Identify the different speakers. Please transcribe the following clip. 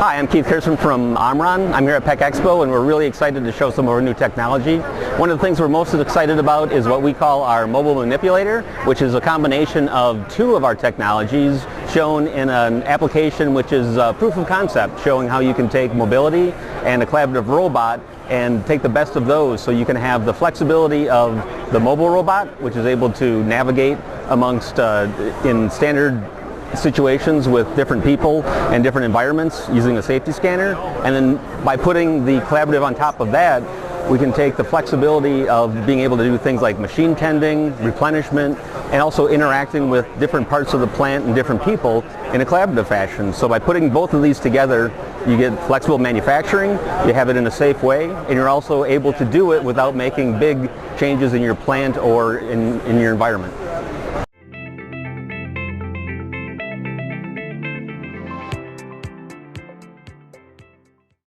Speaker 1: Hi, I'm Keith Kirsten from Omron. I'm here at PACK EXPO and we're really excited to show some of our new technology. One of the things we're most excited about is what we call our mobile manipulator, which is a combination of two of our technologies shown in an application which is proof of concept, showing how you can take mobility and a collaborative robot and take the best of those, so you can have the flexibility of the mobile robot, which is able to navigate amongst in standard situations with different people and different environments using a safety scanner. And then by putting the collaborative on top of that, we can take the flexibility of being able to do things like machine tending, replenishment, and also interacting with different parts of the plant and different people in a collaborative fashion. So by putting both of these together, you get flexible manufacturing, you have it in a safe way, and you're also able to do it without making big changes in your plant or in your environment.